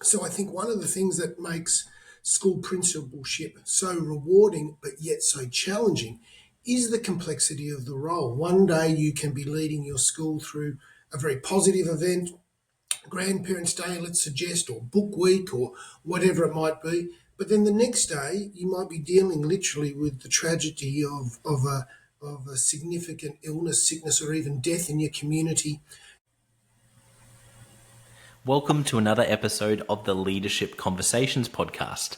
So I think one of the things that makes school principalship so rewarding but yet so challenging is the complexity of the role. One day you can be leading your school through a very positive event, Grandparents' Day, let's suggest, or Book Week, or whatever it might be. But then the next day, you might be dealing literally with the tragedy of a significant illness, sickness, or even death in your community. Welcome to another episode of the Leadership Conversations podcast.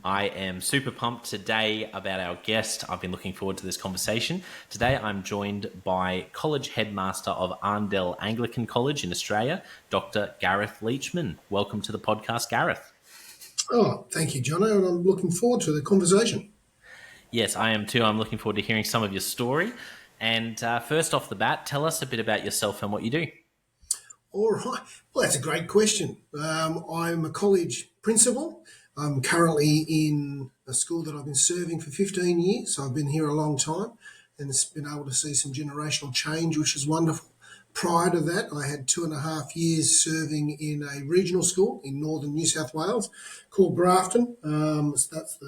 I am super pumped today about our guest. I've been looking forward to this conversation. Today I'm joined by College Headmaster of Arndell Anglican College in Australia, Dr. Gareth Leechman. Welcome to the podcast, Gareth. Oh, thank you, Jonno, and I'm looking forward to the conversation. Yes, I am too. I'm looking forward to hearing some of your story. And first off the bat, tell us a bit about yourself and what you do. All right. Well, that's a great question. I'm a college principal. I'm currently in a school that I've been serving for 15 years. So I've been here a long time and it's been able to see some generational change, which is wonderful. Prior to that, I had 2.5 years serving in a regional school in northern New South Wales called Grafton. So that's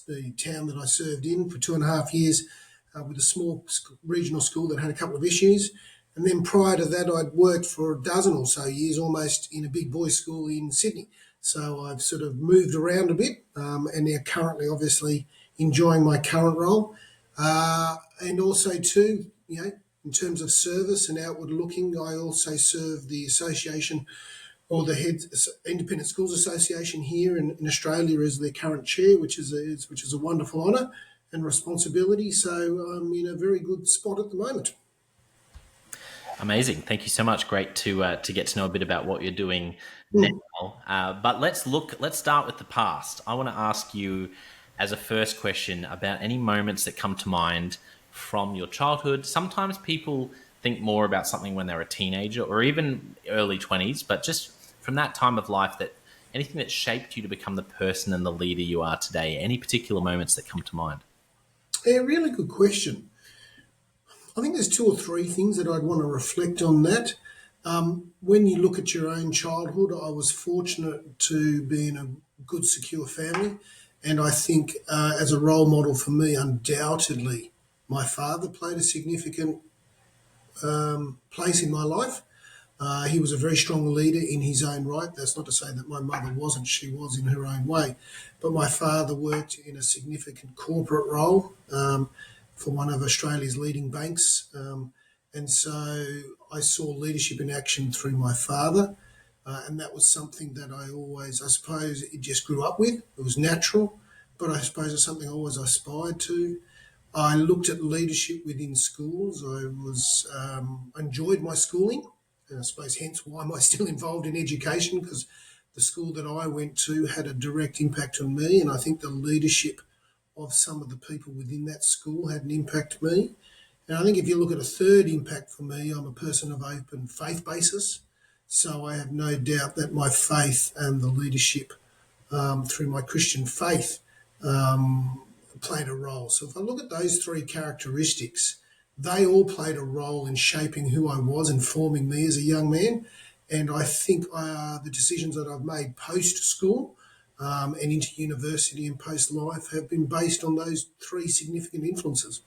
the town that I served in for 2.5 years with a small regional school that had a couple of issues. And then prior to that, I'd worked for a dozen or so years almost in a big boys' school in Sydney. So I've sort of moved around a bit and now currently obviously enjoying my current role. And also too, in terms of service and outward looking, I also serve the association or the Independent Schools Association here in Australia as their current chair, which is a wonderful honour and responsibility. So I'm in a very good spot at the moment. Amazing. Thank you so much. Great to get to know a bit about what you're doing now. But let's start with the past. I want to ask you as a first question about any moments that come to mind from your childhood. Sometimes people think more about something when they're a teenager or even early 20s, but just from that time of life, that anything that shaped you to become the person and the leader you are today, any particular moments that come to mind? Yeah, really good question. I think there's two or three things that I'd want to reflect on that. When you look at your own childhood, I was fortunate to be in a good, secure family. And I think as a role model for me, undoubtedly, my father played a significant place in my life. He was a very strong leader in his own right. That's not to say that my mother wasn't. She was in her own way. But my father worked in a significant corporate role for one of Australia's leading banks. And so I saw leadership in action through my father. And that was something that I suppose it just grew up with. It was natural, but I suppose it's something I always aspired to. I looked at leadership within schools. I enjoyed my schooling, and I suppose hence why am I still involved in education, because the school that I went to had a direct impact on me, and I think the leadership of some of the people within that school had an impact on me. And I think if you look at a third impact for me, I'm a person of open faith basis, so I have no doubt that my faith and the leadership through my Christian faith played a role. So if I look at those three characteristics, they all played a role in shaping who I was and forming me as a young man. And I think the decisions that I've made post-school and into university and post-life have been based on those three significant influences.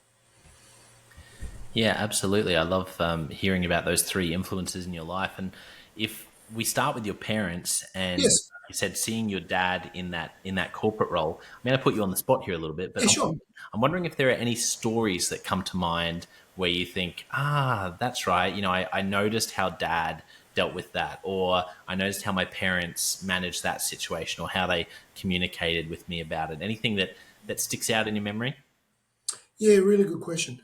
Yeah, absolutely. I love hearing about those three influences in your life. And if we start with your parents, and Yes. you said seeing your dad in that corporate role, I'm going to put you on the spot here a little bit, but Yeah, sure. I'm wondering if there are any stories that come to mind where you think, that's right. I noticed how dad dealt with that, or I noticed how my parents managed that situation, or how they communicated with me about it. Anything that sticks out in your memory? Yeah, really good question.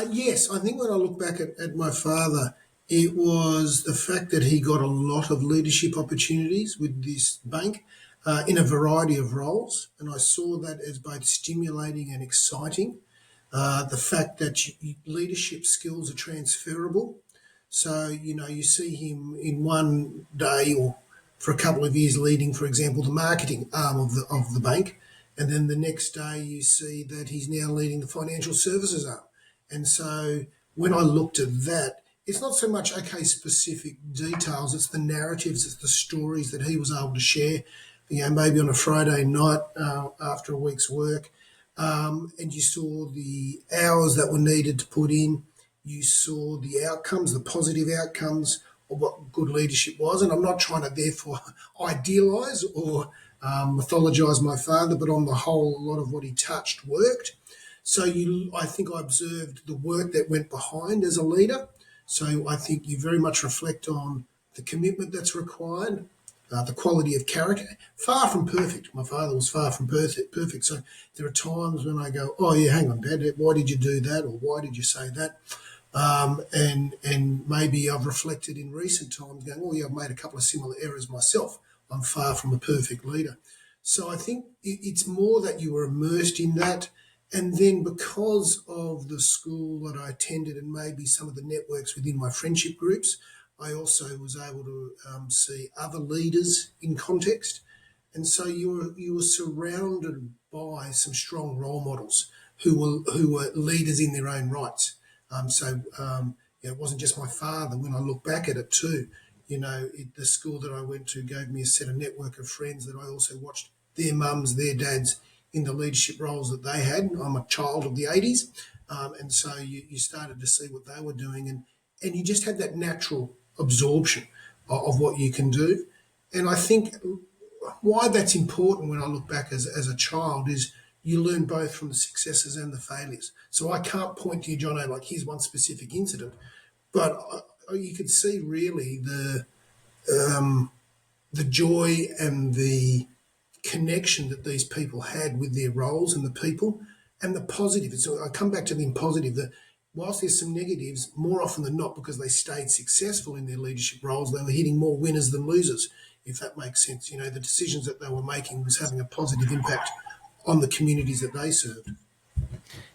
Yes, I think when I look back at my father, it was the fact that he got a lot of leadership opportunities with this bank in a variety of roles. And I saw that as both stimulating and exciting. The fact that leadership skills are transferable. So, you see him in one day or for a couple of years leading, for example, the marketing arm of the bank. And then the next day you see that he's now leading the financial services arm. And so when I looked at that, it's not so much, okay, specific details, it's the narratives, it's the stories that he was able to share, maybe on a Friday night after a week's work. And you saw the hours that were needed to put in. You saw the outcomes, the positive outcomes of what good leadership was. And I'm not trying to therefore idealise or mythologise my father, but on the whole, a lot of what he touched worked. So I think I observed the work that went behind as a leader. So I think you very much reflect on the commitment that's required, the quality of character. Far from perfect. My father was far from perfect. So there are times when I go, oh, yeah, hang on, Dad, why did you do that? Or why did you say that? And maybe I've reflected in recent times going, oh, yeah, I've made a couple of similar errors myself. I'm far from a perfect leader. So I think it's more that you were immersed in that. And then because of the school that I attended and maybe some of the networks within my friendship groups, I also was able to see other leaders in context. And so you were surrounded by some strong role models who were leaders in their own rights. It wasn't just my father. When I look back at it too, the school that I went to gave me a set of network of friends that I also watched their mums, their dads in the leadership roles that they had. I'm a child of the 80s. And so you started to see what they were doing and you just had that natural absorption of what you can do. And I think why that's important when I look back as a child is you learn both from the successes and the failures. So I can't point to you, Jonno, like here's one specific incident, but you could see really the joy and the connection that these people had with their roles and the people and the positive. So I come back to the positive, that whilst there's some negatives, more often than not, because they stayed successful in their leadership roles, they were hitting more winners than losers, if that makes sense. The decisions that they were making was having a positive impact on the communities that they served.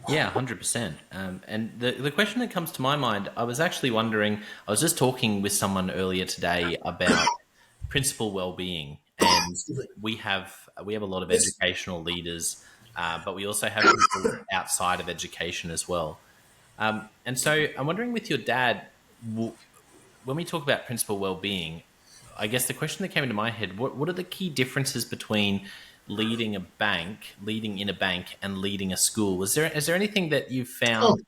Yeah, 100%. And the question that comes to my mind, I was actually wondering, I was just talking with someone earlier today about principal well-being, and we have a lot of educational leaders, but we also have people outside of education as well. And so I'm wondering with your dad, when we talk about principal well-being, I guess the question that came into my head, what are the key differences between leading in a bank and leading a school? Is there anything that you've found,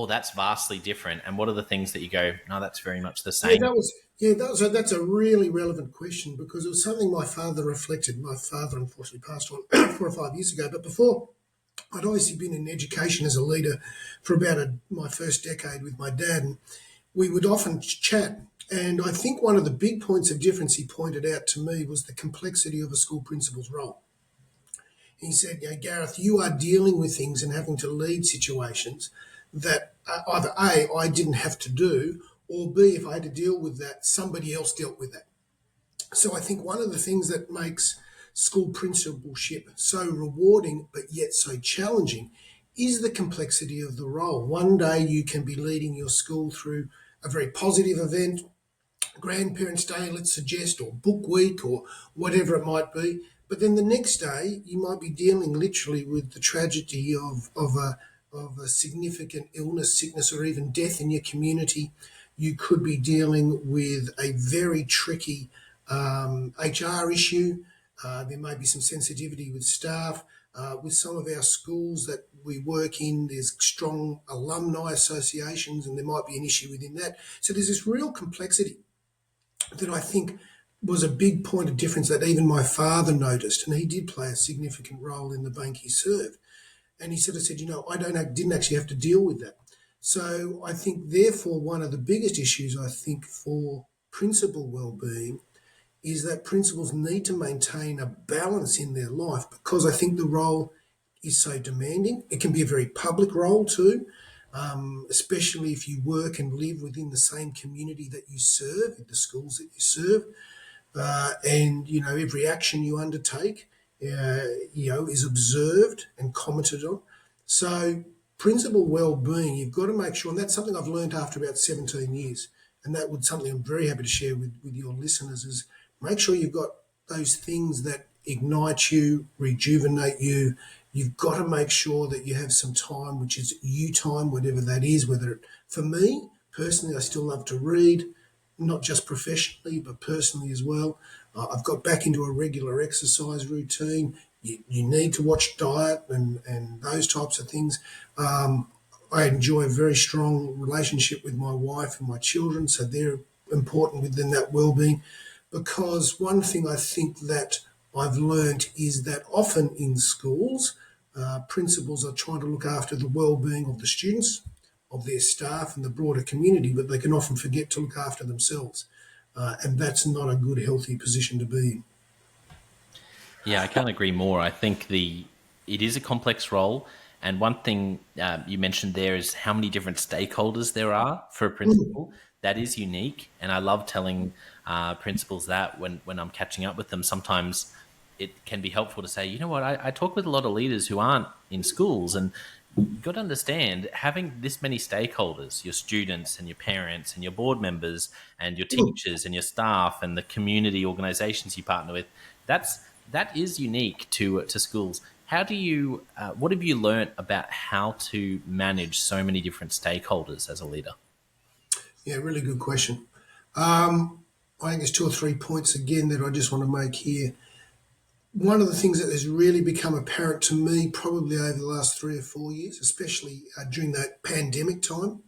that's vastly different? And what are the things that you go, no, that's very much the same? That's a really relevant question because it was something my father reflected. My father unfortunately passed on 4 or 5 years ago, but before I'd obviously been in education as a leader for about my first decade with my dad, and we would often chat. And I think one of the big points of difference he pointed out to me was the complexity of a school principal's role. He said, Gareth, you are dealing with things and having to lead situations that either A, I didn't have to do, or B, if I had to deal with that, somebody else dealt with that. So I think one of the things that makes school principalship so rewarding but yet so challenging is the complexity of the role. One day you can be leading your school through a very positive event, Grandparents' Day, let's suggest, or Book Week, or whatever it might be. But then the next day, you might be dealing literally with the tragedy of a significant illness, sickness, or even death in your community. You could be dealing with a very tricky HR issue. There may be some sensitivity with staff. With some of our schools that we work in, there's strong alumni associations, and there might be an issue within that. So there's this real complexity that I think was a big point of difference that even my father noticed, and he did play a significant role in the bank he served. And he sort of said, didn't actually have to deal with that. So I think, therefore, one of the biggest issues, I think, for principal wellbeing is that principals need to maintain a balance in their life because I think the role is so demanding. It can be a very public role too, especially if you work and live within the same community that you serve, in the schools that you serve. And every action you undertake, is observed and commented on. So principal well-being, you've got to make sure, and that's something I've learned after about 17 years, and that would something I'm very happy to share with your listeners, is make sure you've got those things that ignite you, rejuvenate you. You've got to make sure that you have some time, which is you time, whatever that is, for me, Personally, I still love to read, not just professionally, but personally as well. I've got back into a regular exercise routine. You need to watch diet and those types of things. I enjoy a very strong relationship with my wife and my children, so they're important within that well-being. Because one thing I think that I've learned is that often in schools, principals are trying to look after the well-being of the students, of their staff, and the broader community, but they can often forget to look after themselves, and that's not a good, healthy position to be in. Yeah, I can't agree more. I think it is a complex role, and one thing you mentioned there is how many different stakeholders there are for a principal. That is unique, and I love telling principals that when I'm catching up with them. Sometimes it can be helpful to say, you know what, I talk with a lot of leaders who aren't in schools, and you've got to understand having this many stakeholders, your students and your parents and your board members and your teachers and your staff and the community organizations you partner with, that is unique to schools. How do you what have you learnt about how to manage so many different stakeholders as a leader? Yeah, really good question. I think there's two or three points again that I just want to make here. One of the things that has really become apparent to me probably over the last 3 or 4 years, especially during that pandemic time,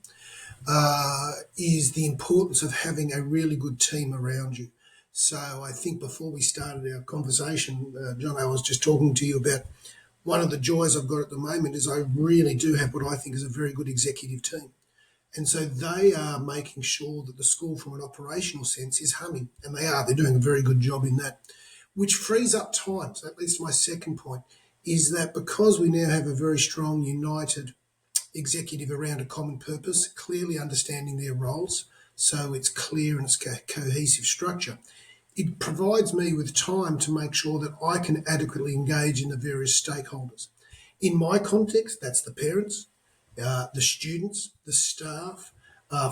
is the importance of having a really good team around you. So I think before we started our conversation, John, I was just talking to you about one of the joys I've got at the moment is I really do have what I think is a very good executive team. And so they are making sure that the school, from an operational sense, is humming. And they are. They're doing a very good job in that, which frees up time. So that leads to my second point, is that because we now have a very strong, united executive around a common purpose, clearly understanding their roles, so it's clear and it's cohesive structure, it provides me with time to make sure that I can adequately engage in the various stakeholders. In my context, that's the parents, the students, the staff.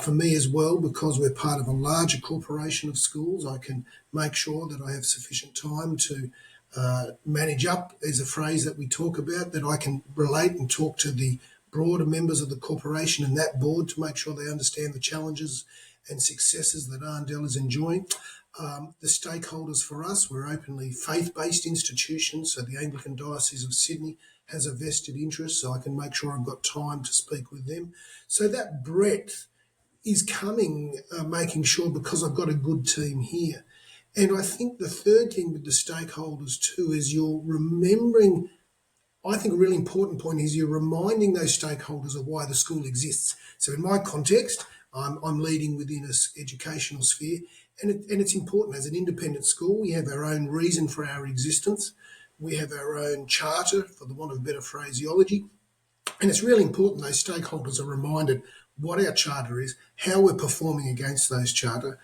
For me as well, because we're part of a larger corporation of schools, I can make sure that I have sufficient time to manage up, is a phrase that we talk about, that I can relate and talk to the broader members of the corporation and that board to make sure they understand the challenges and successes that Arndell is enjoying. The stakeholders for us, we're openly faith-based institutions, so the Anglican Diocese of Sydney has a vested interest, so I can make sure I've got time to speak with them. So that breadth is coming, making sure, because I've got a good team here. And I think the third thing with the stakeholders too is you're remembering, I think a really important point is you're reminding those stakeholders of why the school exists. So in my context, I'm leading within an educational sphere, and it's important. As an independent school, we have our own reason for our existence. We have our own charter, for the want of better phraseology. And it's really important those stakeholders are reminded what our charter is, how we're performing against those charter,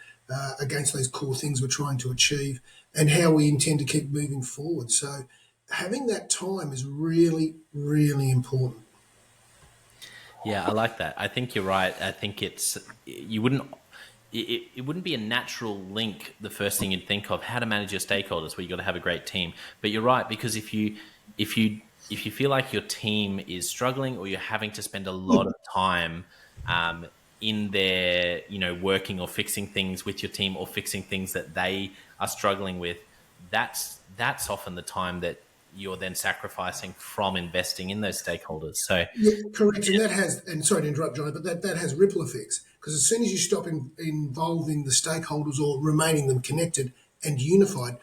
against those core things we're trying to achieve, and how we intend to keep moving forward. So having that time is really, really important. Yeah, I like that. I think you're right. I think it wouldn't be a natural link. The first thing you'd think of how to manage your stakeholders, where you got to have a great team. But you're right, because if you feel like your team is struggling, or you're having to spend a lot of time in there, working or fixing things with your team, or fixing things that they are struggling with, that's often the time that you're then sacrificing from investing in those stakeholders. So Yeah, correct. And that has, and sorry to interrupt, Johnny, but that has ripple effects, because as soon as you stop involving the stakeholders or remaining them connected and unified,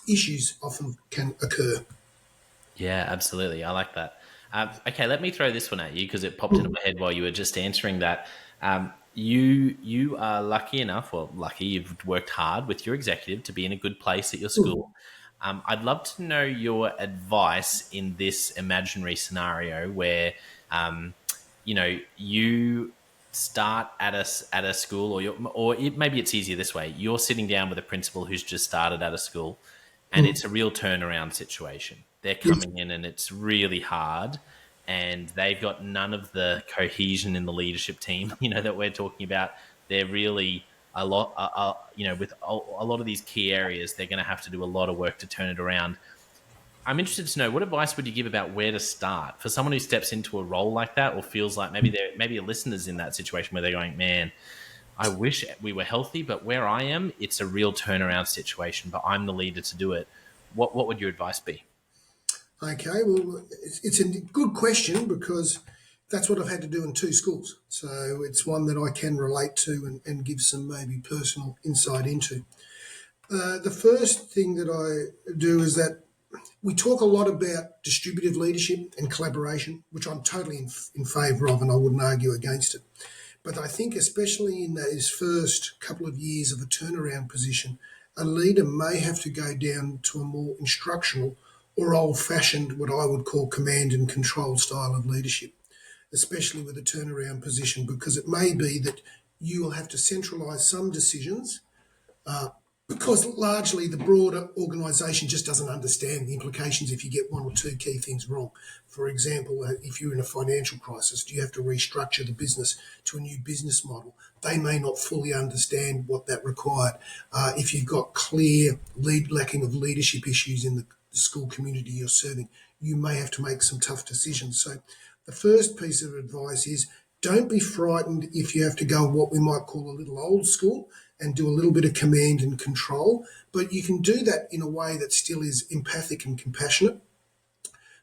issues often can occur. yeah, absolutely. I like that. Okay, let me throw this one at you because it popped into my head while you were just answering that. You are lucky enough, well, lucky, you've worked hard with your executive to be in a good place at your school. I'd love to know your advice in this imaginary scenario where, you start at a school, maybe it's easier this way. You're sitting down with a principal who's just started at a school, and it's a real turnaround situation. They're Yes. coming in and it's really hard, and they've got none of the cohesion in the leadership team, that we're talking about. They're really with a lot of these key areas, they're going to have to do a lot of work to turn it around. I'm interested to know, what advice would you give about where to start for someone who steps into a role like that, or feels like maybe a listener's in that situation where they're going, man, I wish we were healthy, but where I am, it's a real turnaround situation, but I'm the leader to do it. What would your advice be? Okay, well, it's a good question because that's what I've had to do in two schools. So it's one that I can relate to and give some maybe personal insight into. The first thing that I do is that we talk a lot about distributive leadership and collaboration, which I'm totally in favour of and I wouldn't argue against it. But I think, especially in those first couple of years of a turnaround position, a leader may have to go down to a more instructional or old fashioned, what I would call command and control style of leadership, especially with a turnaround position, because it may be that you will have to centralise some decisions because largely the broader organisation just doesn't understand the implications if you get one or two key things wrong. For example, if you're in a financial crisis, do you have to restructure the business to a new business model? They may not fully understand what that required. If you've got clear lacking of leadership issues in the school community you're serving, you may have to make some tough decisions. So the first piece of advice is don't be frightened if you have to go what we might call a little old school and do a little bit of command and control, but you can do that in a way that still is empathic and compassionate.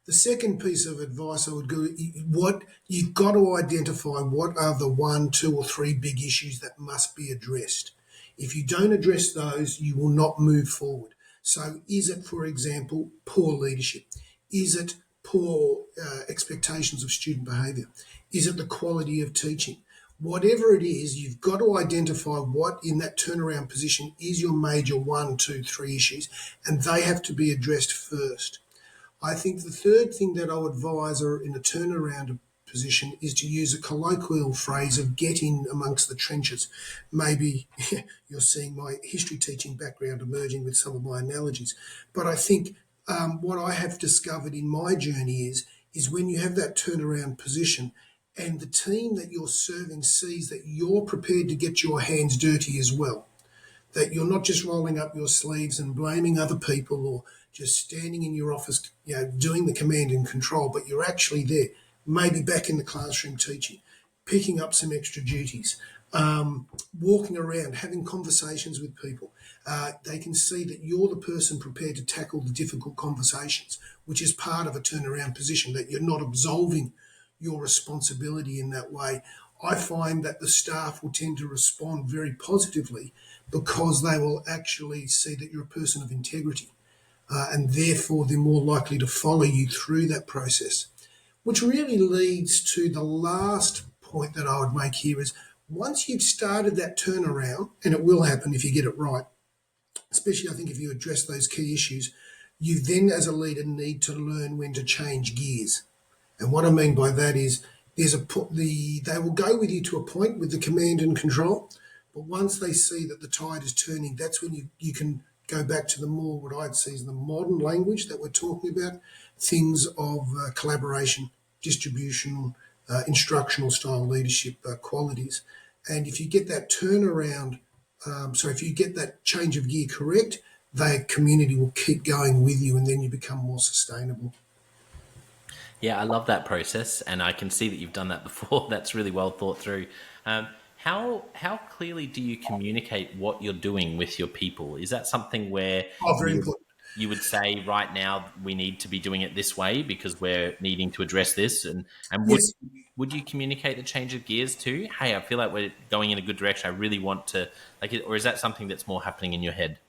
The second piece of advice I would go, what you've got to identify what are the one, two, or three big issues that must be addressed. If you don't address those, you will not move forward. So is it, for example, poor leadership? Is it poor expectations of student behaviour? Is it the quality of teaching? Whatever it is, you've got to identify what in that turnaround position is your major one, two, three issues, and they have to be addressed first. I think the third thing that I would advise in a turnaround position is to use a colloquial phrase of get in amongst the trenches. Maybe you're seeing my history teaching background emerging with some of my analogies, but I think what I have discovered in my journey is when you have that turnaround position and the team that you're serving sees that you're prepared to get your hands dirty as well, that you're not just rolling up your sleeves and blaming other people or just standing in your office, doing the command and control, but you're actually there, maybe back in the classroom teaching, picking up some extra duties, walking around, having conversations with people. They can see that you're the person prepared to tackle the difficult conversations, which is part of a turnaround position, that you're not absolving your responsibility in that way. I find that the staff will tend to respond very positively because they will actually see that you're a person of integrity, and therefore they're more likely to follow you through that process. Which really leads to the last point that I would make here is once you've started that turnaround, and it will happen if you get it right, especially I think if you address those key issues, you then as a leader need to learn when to change gears. And what I mean by that is they will go with you to a point with the command and control, but once they see that the tide is turning, that's when you can go back to the more what I'd see as the modern language that we're talking about, things of collaboration, distributional, instructional style leadership qualities. And if you get that turnaround, if you get that change of gear correct, the community will keep going with you and then you become more sustainable. Yeah, I love that process, and I can see that you've done that before. That's really well thought through. How clearly do you communicate what you're doing with your people? Is that something where Oh, very you would, important. you would say right now we need to be doing it this way because we're needing to address this, and Yes. would you communicate the change of gears too? Hey, I feel like we're going in a good direction. I really want to like it, or is that something that's more happening in your head?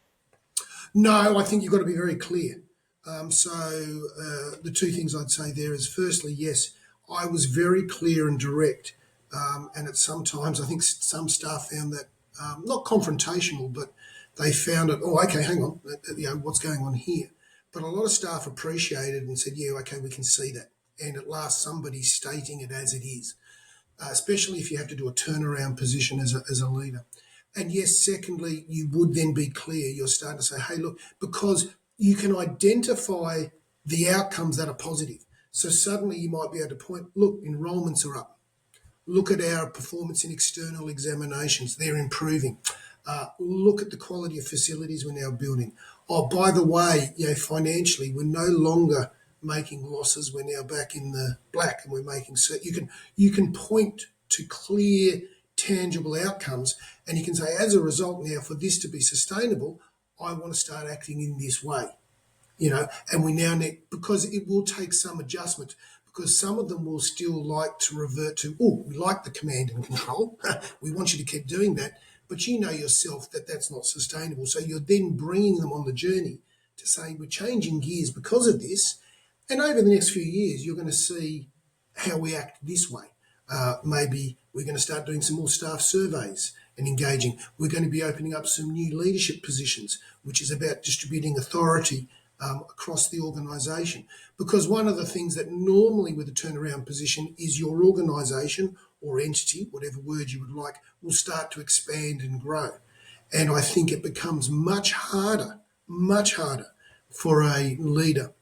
No, I think you've got to be very clear. The two things I'd say there is firstly, yes, I was very clear and direct. And at sometimes I think some staff found that not confrontational, but they found it, oh, okay, hang on, what's going on here? But a lot of staff appreciated and said, yeah, okay, we can see that. And at last, somebody's stating it as it is, especially if you have to do a turnaround position as a leader. And yes, secondly, you would then be clear. You're starting to say, hey, look, because you can identify the outcomes that are positive. So suddenly you might be able to point, look, enrolments are up. Look at our performance in external examinations. They're improving. Look at the quality of facilities we're now building. oh, by the way, financially, we're no longer making losses. We're now back in the black, and we're making so you can point to clear, tangible outcomes, and you can say, as a result, now for this to be sustainable, I want to start acting in this way. And we now need, because it will take some adjustment, because some of them will still like to revert to, oh, we like the command and control. We want you to keep doing that. But you know yourself that that's not sustainable. So you're then bringing them on the journey to say, we're changing gears because of this. And over the next few years, you're going to see how we act this way. Maybe we're going to start doing some more staff surveys and engaging. We're going to be opening up some new leadership positions, which is about distributing authority across the organisation. Because one of the things that normally with a turnaround position is your organisation or entity, whatever word you would like, will start to expand and grow. And I think it becomes much harder for a leader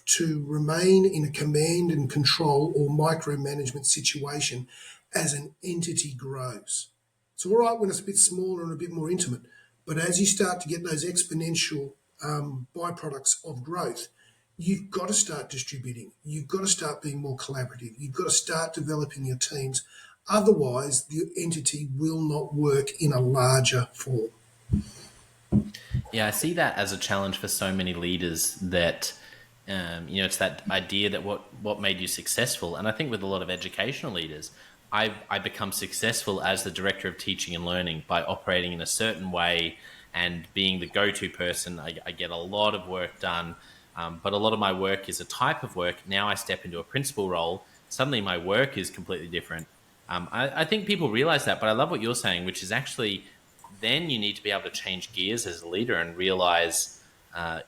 to remain in a command and control or micromanagement situation as an entity grows. It's all right when it's a bit smaller and a bit more intimate, but as you start to get those exponential byproducts of growth, you've got to start distributing. You've got to start being more collaborative. You've got to start developing your teams. Otherwise, the entity will not work in a larger form. Yeah, I see that as a challenge for so many leaders that, it's that idea that what made you successful. And I think with a lot of educational leaders, I become successful as the director of teaching and learning by operating in a certain way and being the go-to person. I get a lot of work done, but a lot of my work is a type of work. Now I step into a principal role. Suddenly my work is completely different. I think people realize that, but I love what you're saying, which is actually then you need to be able to change gears as a leader and realize, I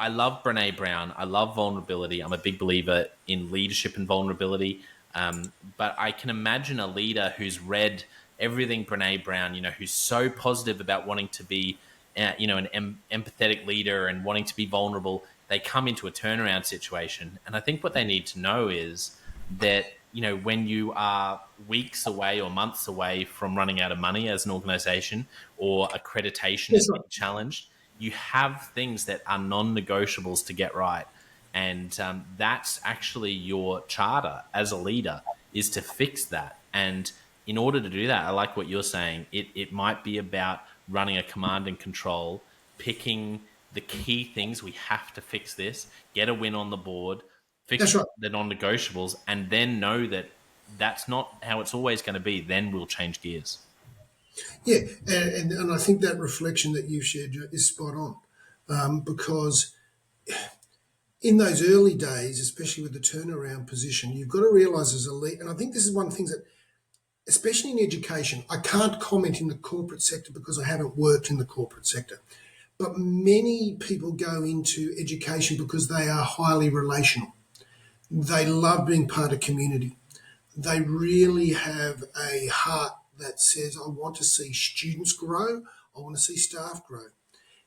love Brene Brown. I love vulnerability. I'm a big believer in leadership and vulnerability. But I can imagine a leader who's read everything Brene Brown, who's so positive about wanting to be, an empathetic leader and wanting to be vulnerable. They come into a turnaround situation. And I think what they need to know is that, when you are weeks away or months away from running out of money as an organization or accreditation is being challenged, you have things that are non-negotiables to get right. And that's actually your charter as a leader, is to fix that. And in order to do that, I like what you're saying. It might be about running a command and control, picking the key things. We have to fix this, get a win on the board, fix the non-negotiables, and then know that that's not how it's always going to be. Then we'll change gears. Yeah, and I think that reflection that you've shared is spot on, because in those early days, especially with the turnaround position, you've got to realise as a leader, and I think this is one of the things that, especially in education, I can't comment in the corporate sector because I haven't worked in the corporate sector, but many people go into education because they are highly relational. They love being part of community. They really have a heart that says, I want to see students grow, I want to see staff grow.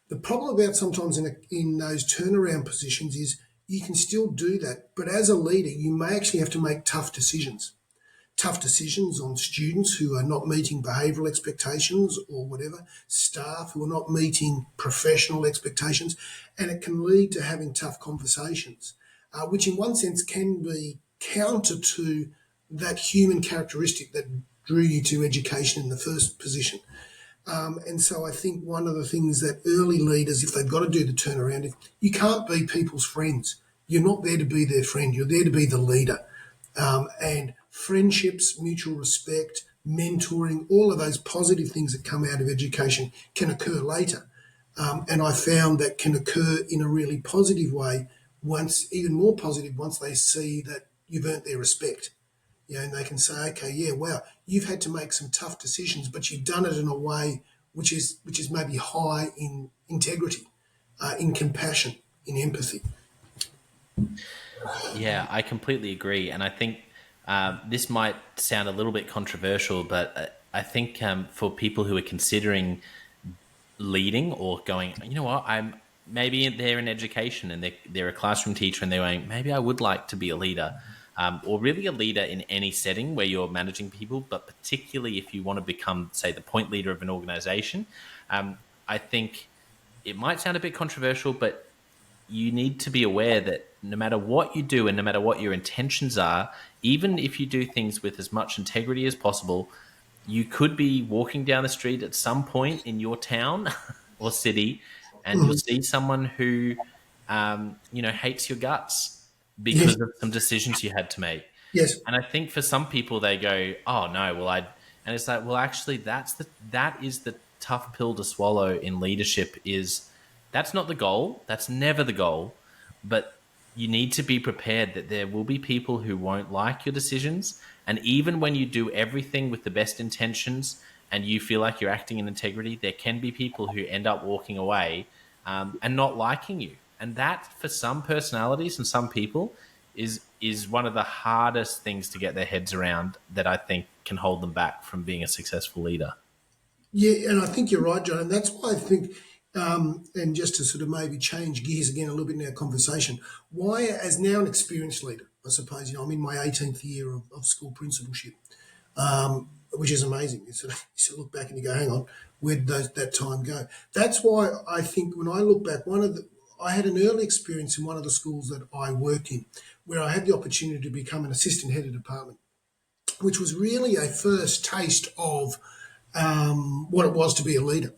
The problem about sometimes in those turnaround positions is you can still do that, but as a leader, you may actually have to make tough decisions. Tough decisions on students who are not meeting behavioural expectations or whatever, staff who are not meeting professional expectations, and it can lead to having tough conversations, which in one sense can be counter to that human characteristic that drew you to education in the first position. And so I think one of the things that early leaders, if they've got to do the turnaround, if you can't be people's friends. You're not there to be their friend. You're there to be the leader. And friendships, mutual respect, mentoring, all of those positive things that come out of education can occur later. And I found that can occur in a really positive way, even more positive once they see that you've earned their respect. And they can say, okay, yeah, wow, you've had to make some tough decisions, but you've done it in a way which is maybe high in integrity, in compassion, in empathy. Yeah, I completely agree. And I think this might sound a little bit controversial, but I think for people who are considering leading or going, you know what, maybe they're in education and they're a classroom teacher and they're going, maybe I would like to be a leader. Or really a leader in any setting where you're managing people, but particularly if you want to become, say, the point leader of an organization. I think it might sound a bit controversial, but you need to be aware that no matter what you do and no matter what your intentions are, even if you do things with as much integrity as possible, you could be walking down the street at some point in your town or city, and you'll Mhm. see someone who, hates your guts Yes, because of some decisions you had to make. yes, And I think for some people they go, "Oh no, well I," and it's like, well, actually, that is the tough pill to swallow in leadership. Is that's not the goal. That's never the goal, but you need to be prepared that there will be people who won't like your decisions. And even when you do everything with the best intentions and you feel like you're acting in integrity, there can be people who end up walking away and not liking you. And that, for some personalities and some people, is one of the hardest things to get their heads around, that I think can hold them back from being a successful leader. yeah, and I think you're right, John, and that's why I think, and just to sort of maybe change gears again a little bit in our conversation, why, as now an experienced leader, I suppose, I'm in my 18th year of school principalship, which is amazing. You sort of look back and you go, hang on, where did that time go? That's why I think when I look back, I had an early experience in one of the schools that I worked in, where I had the opportunity to become an assistant head of department, which was really a first taste of what it was to be a leader.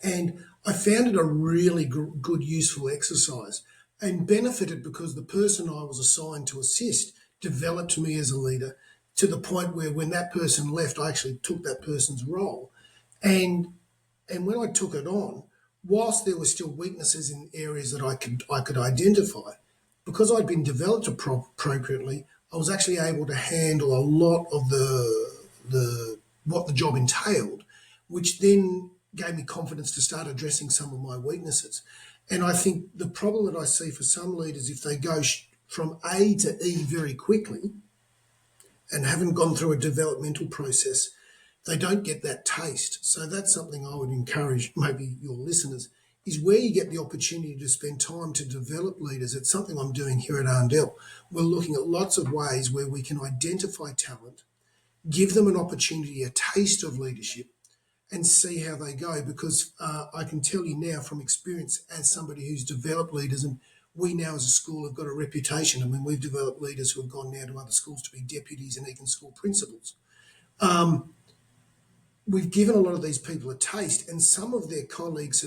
And I found it a really good, useful exercise and benefited because the person I was assigned to assist developed me as a leader to the point where when that person left, I actually took that person's role. And and when I took it on, whilst there were still weaknesses in areas that I could identify, because I'd been developed appropriately, I was actually able to handle a lot of the what the job entailed, which then gave me confidence to start addressing some of my weaknesses. And I think the problem that I see for some leaders, if they go from A to E very quickly and haven't gone through a developmental process, they don't get that taste. So that's something I would encourage maybe your listeners, is where you get the opportunity to spend time to develop leaders. It's something I'm doing here at Arndell. We're looking at lots of ways where we can identify talent, give them an opportunity, a taste of leadership, and see how they go. Because I can tell you now from experience as somebody who's developed leaders, and we now as a school have got a reputation. I mean, we've developed leaders who have gone now to other schools to be deputies and even school principals. We've given a lot of these people a taste, and some of their colleagues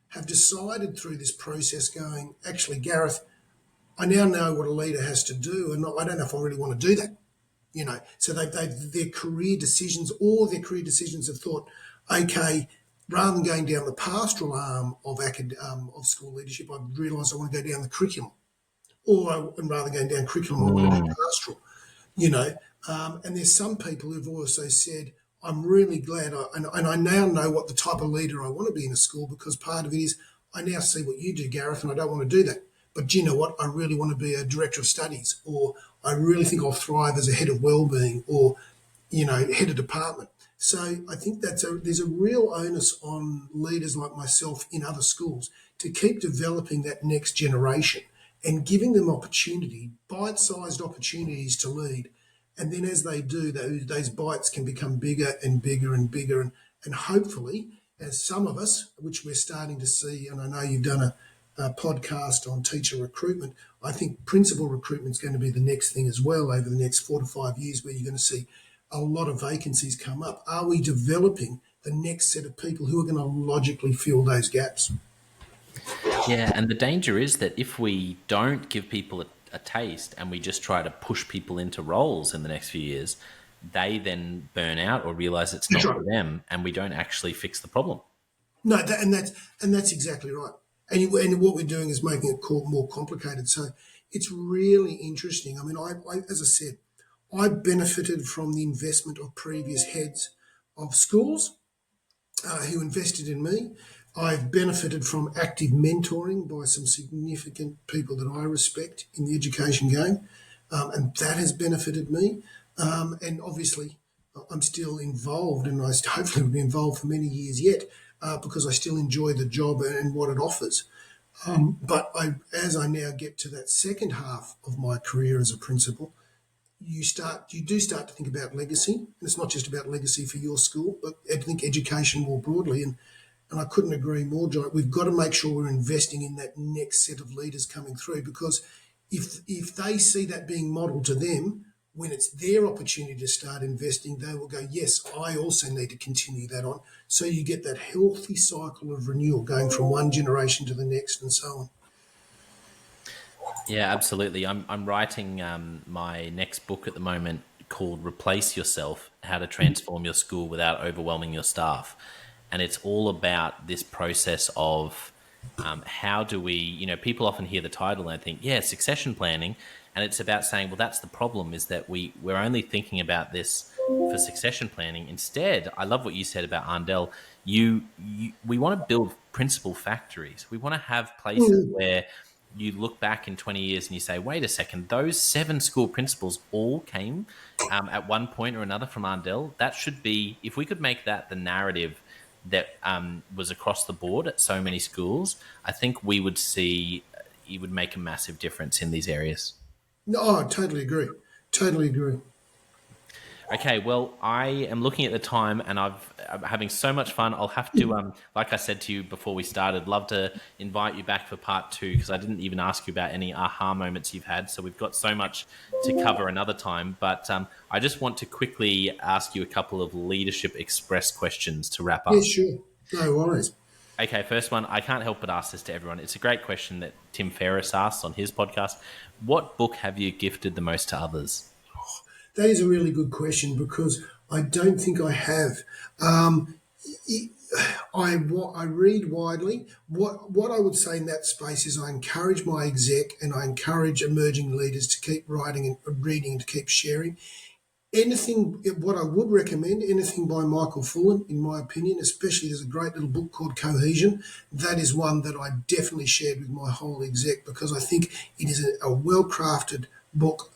have decided through this process, going, actually, Gareth, I now know what a leader has to do, and I don't know if I really want to do that. So their career decisions, all their career decisions have thought, okay, rather than going down the pastoral arm of school leadership, I've realised I want to go down the curriculum, and rather than going down curriculum, I want to do Mm. pastoral. you know. And there's some people who've also said, I'm really glad, and I now know what the type of leader I want to be in a school, because part of it is I now see what you do, Gareth, and I don't want to do that. But do you know what? I really want to be a director of studies, or I really think I'll thrive as a head of wellbeing, or head of department. So I think there's a real onus on leaders like myself in other schools to keep developing that next generation and giving them opportunity, bite-sized opportunities to lead. And then as they do, those bites can become bigger and bigger and bigger. And hopefully, as some of us, which we're starting to see, and I know you've done a podcast on teacher recruitment, I think principal recruitment is going to be the next thing as well over the next 4 to 5 years, where you're going to see a lot of vacancies come up. Are we developing the next set of people who are going to logically fill those gaps? Yeah, and the danger is that if we don't give people a taste and we just try to push people into roles in the next few years, they then burn out or realize it's That's not right. for them, and we don't actually fix the problem. No, and that's exactly right. And what we're doing is making it more complicated. So it's really interesting. I mean, as I said, I benefited from the investment of previous heads of schools who invested in me. I've benefited from active mentoring by some significant people that I respect in the education game, and that has benefited me. And obviously, I'm still involved, and I hopefully will be involved for many years yet, because I still enjoy the job and what it offers. But as I now get to that second half of my career as a principal, you do start to think about legacy, and it's not just about legacy for your school, but I think education more broadly. And And I couldn't agree more, John. We've got to make sure we're investing in that next set of leaders coming through, because if they see that being modelled to them, when it's their opportunity to start investing, they will go, yes, I also need to continue that on. So you get that healthy cycle of renewal going from one generation to the next and so on. Yeah, absolutely. I'm writing my next book at the moment called Replace Yourself, How to Transform Your School Without Overwhelming Your Staff. And it's all about this process of how do we, people often hear the title and think, yeah, succession planning. And it's about saying, well, that's the problem, is that we're only thinking about this for succession planning. Instead, I love what you said about Arndell. We want to build principal factories. We want to have places where you look back in 20 years and you say, wait a second, those 7 school principals all came at one point or another from Arndell. That should be, if we could make that the narrative that was across the board at so many schools, I think we would see it would make a massive difference in these areas. No, I totally agree. Totally agree. Okay, well, I am looking at the time and I'm having so much fun. I'll have to, like I said to you before we started, love to invite you back for part 2, because I didn't even ask you about any aha moments you've had. So we've got so much to cover another time. But I just want to quickly ask you a couple of Leadership Express questions to wrap up. Yeah, sure. No worries. Okay, first one. I can't help but ask this to everyone. It's a great question that Tim Ferriss asked on his podcast. What book have you gifted the most to others? That is a really good question, because I don't think I have. I read widely. What I would say in that space is I encourage my exec and I encourage emerging leaders to keep writing and reading and to keep sharing. Anything, what I would recommend, anything by Michael Fullan, in my opinion, especially there's a great little book called Cohesion. That is one that I definitely shared with my whole exec, because I think it is a well-crafted book,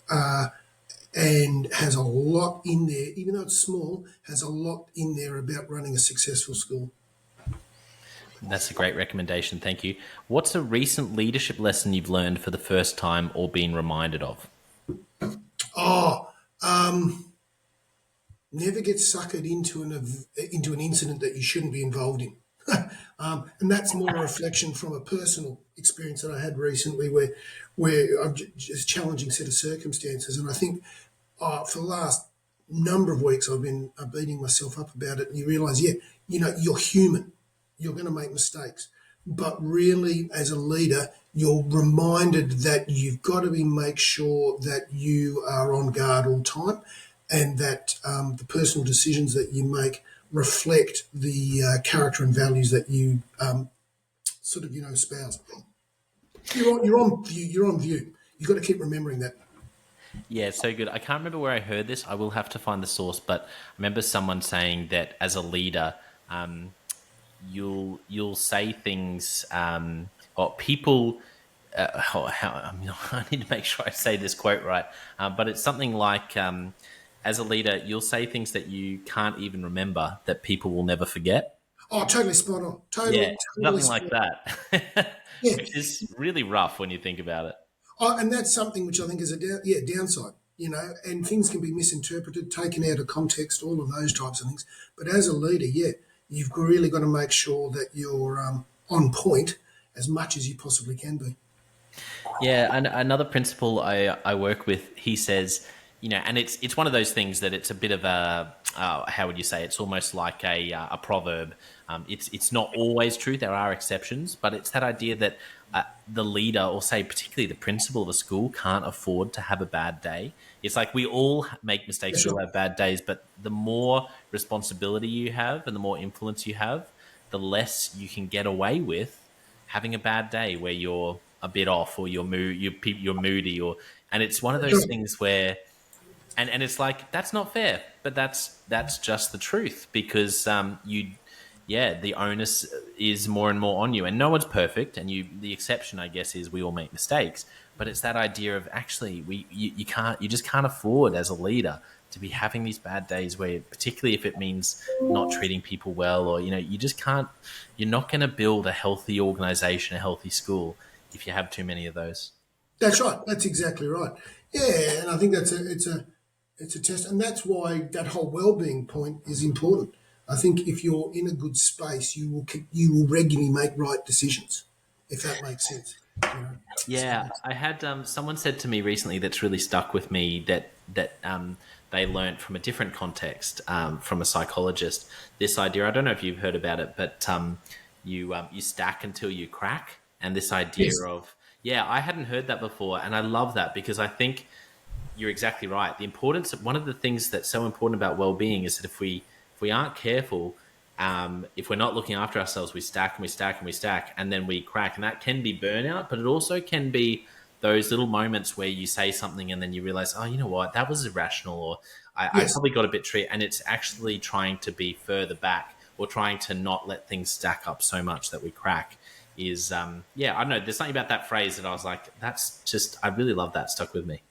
and has a lot in there, even though it's small, has a lot in there about running a successful school. That's a great recommendation. Thank you. What's a recent leadership lesson you've learned for the first time or been reminded of? Never get suckered into an incident that you shouldn't be involved in. And that's more a reflection from a personal experience that I had recently, where I'm just challenging set of circumstances. And I think for the last number of weeks I've been beating myself up about it. And you realise, you're human. You're going to make mistakes. But really, as a leader, you're reminded that you've got to make sure that you are on guard all the time, and that the personal decisions that you make reflect the character and values that you espouse. You're on view. You've got to keep remembering that. Yeah, so good. I can't remember where I heard this. I will have to find the source, but I remember someone saying that as a leader, you'll say things, or people. I need to make sure I say this quote right, but it's something like, as a leader, you'll say things that you can't even remember that people will never forget. Oh, totally spot on. Totally nothing like that, Yeah. which is really rough when you think about it. Oh, and that's something which I think is a downside, and things can be misinterpreted, taken out of context, all of those types of things. But as a leader, you've really got to make sure that you're on point as much as you possibly can be. Yeah, and another principal I work with, he says, and it's one of those things that it's a bit of a, how would you say, it's almost like a proverb. It's not always true. There are exceptions, but it's that idea that the leader, or say particularly the principal of a school, can't afford to have a bad day. It's like we all make mistakes, we all have bad days, but the more responsibility you have and the more influence you have, the less you can get away with having a bad day where you're a bit off, or you're moody, and it's one of those things where, and it's like, that's not fair, but that's just the truth, because the onus is more and more on you, and no one's perfect, and the exception, I guess, is we all make mistakes. But it's that idea of actually you just can't afford as a leader to be having these bad days where, particularly if it means not treating people well, or you just can't. You're not going to build a healthy organization, a healthy school, if you have too many of those. That's right. That's exactly right. Yeah, and I think it's a test, and that's why that whole well-being point is important. I think if you're in a good space, you will regularly make right decisions, if that makes sense. You know? So Yeah, I had someone said to me recently that's really stuck with me that they learnt from a different context from a psychologist. This idea, I don't know if you've heard about it, but you stack until you crack, and this idea yes, of yeah, I hadn't heard that before, and I love that because I think you're exactly right. The importance of one of the things that's so important about well-being is that if we aren't careful, if we're not looking after ourselves, we stack and we stack and we stack, and then we crack, and that can be burnout, but it also can be those little moments where you say something and then you realize, oh, you know what, that was irrational, or I yes. probably got a bit trite, and it's actually trying to be further back or trying to not let things stack up so much that we crack. Is yeah, I don't know. There's something about that phrase that I was like, that's just, I really love that. Stuck with me.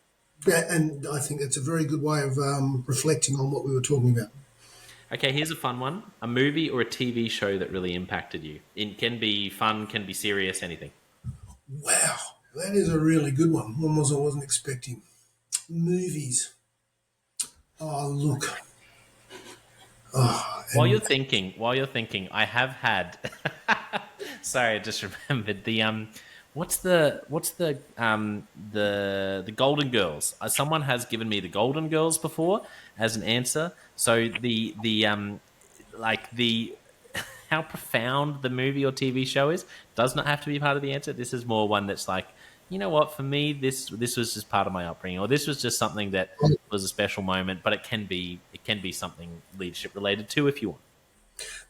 Yeah, and I think it's a very good way of reflecting on what we were talking about. Okay, here's a fun one. A movie or a TV show that really impacted you. It can be fun, can be serious, anything. Wow, that is a really good one. One was I wasn't expecting. Movies. Oh, look. Oh, and While you're thinking, I have had sorry, I just remembered what's the Golden Girls. Someone has given me the Golden Girls before as an answer. So the like the how profound the movie or TV show is does not have to be part of the answer. This is more one that's like, you know what, for me, this was just part of my upbringing, or this was just something that was a special moment. But it can be something leadership related too, if you want.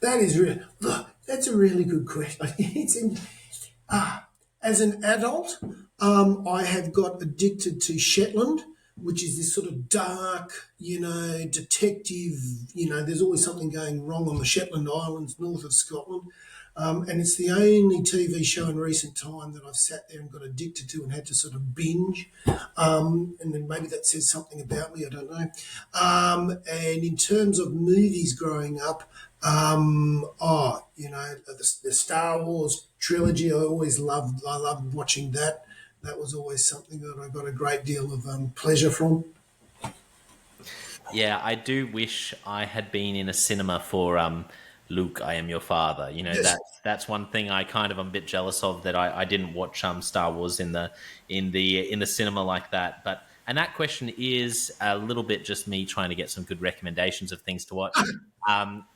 that is real. Look, that's a really good question. It's in, as an adult, I have got addicted to Shetland, which is this sort of dark, detective. There's always something going wrong on the Shetland Islands, north of Scotland. And it's the only TV show in recent time that I've sat there and got addicted to and had to sort of binge. And then maybe that says something about me, I don't know. And in terms of movies growing up, the Star Wars trilogy, I loved watching that. That was always something that I got a great deal of pleasure from. Yeah, I do wish I had been in a cinema for Luke, I Am Your Father. You know, Yes. that's one thing I kind of am a bit jealous of, that I didn't watch Star Wars in the cinema like that. But and that question is a little bit just me trying to get some good recommendations of things to watch.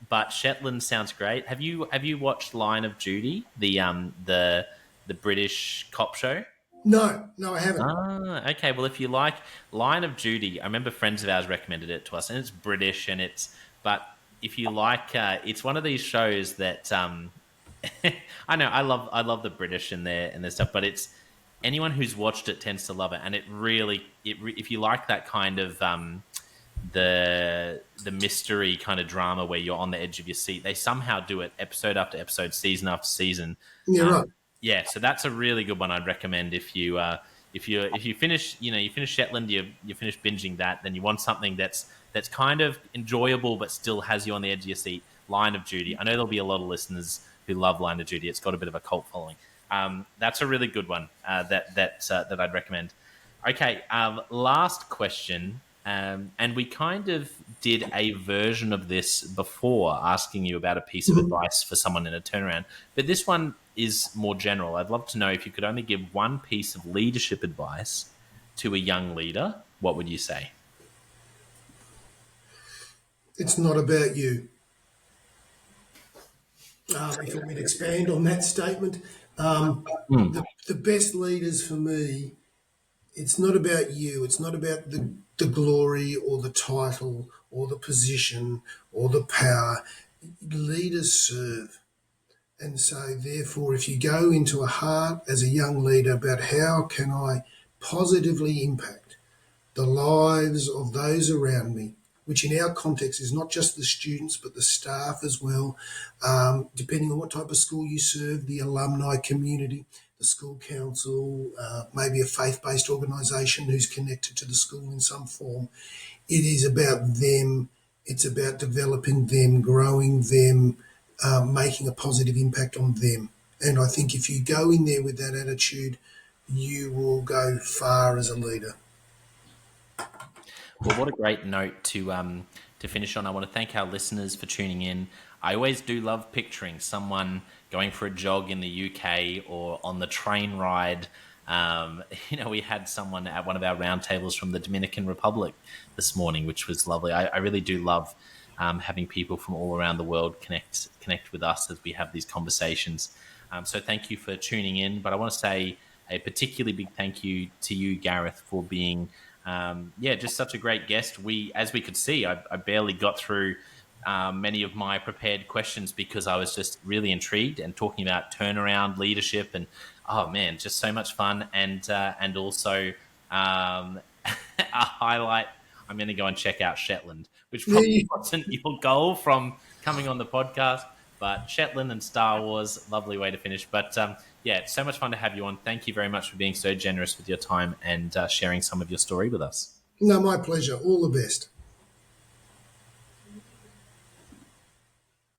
But Shetland sounds great. Have you watched Line of Duty, the British cop show? No, no, I haven't. Okay. Well, if you like Line of Duty, I remember friends of ours recommended it to us, and it's British, but if you like, it's one of these shows that I know I love the British and their stuff, but it's anyone who's watched it tends to love it, and if you like that kind of the mystery kind of drama where you're on the edge of your seat, they somehow do it episode after episode, season after season. Yeah, right. Yeah, so that's a really good one. I'd recommend if you finish you finish Shetland, you finish binging that, then you want something that's kind of enjoyable but still has you on the edge of your seat. Line of Duty. I know there'll be a lot of listeners who love Line of Duty. It's got a bit of a cult following. That's a really good one that I'd recommend. Okay, last question. And we kind of did a version of this before, asking you about a piece of advice for someone in a turnaround. But this one is more general. I'd love to know if you could only give one piece of leadership advice to a young leader, what would you say? It's not about you. If you want me to expand on that statement, the best leaders for me, it's not about you. It's not about the glory or the title or the position or the power. Leaders serve. And so, therefore, if you go into a heart as a young leader about how can I positively impact the lives of those around me, which in our context is not just the students but the staff as well, depending on what type of school you serve, the alumni community, the school council, maybe a faith-based organisation who's connected to the school in some form. It is about them. It's about developing them, growing them, making a positive impact on them. And I think if you go in there with that attitude, you will go far as a leader. Well, what a great note finish on. I want to thank our listeners for tuning in. I always do love picturing someone going for a jog in the UK or on the train ride. We had someone at one of our roundtables from the Dominican Republic this morning, which was lovely. I really do love having people from all around the world connect with us as we have these conversations. So thank you for tuning in. But I want to say a particularly big thank you to you, Gareth, for being just such a great guest. As we could see, I barely got through many of my prepared questions because I was just really intrigued and talking about turnaround leadership and just so much fun and also a highlight. I'm going to go and check out Shetland, which probably wasn't your goal from coming on the podcast, but Shetland and Star Wars, lovely way to finish. But it's so much fun to have you on. Thank you very much for being so generous with your time and sharing some of your story with us. No, my pleasure. All the best.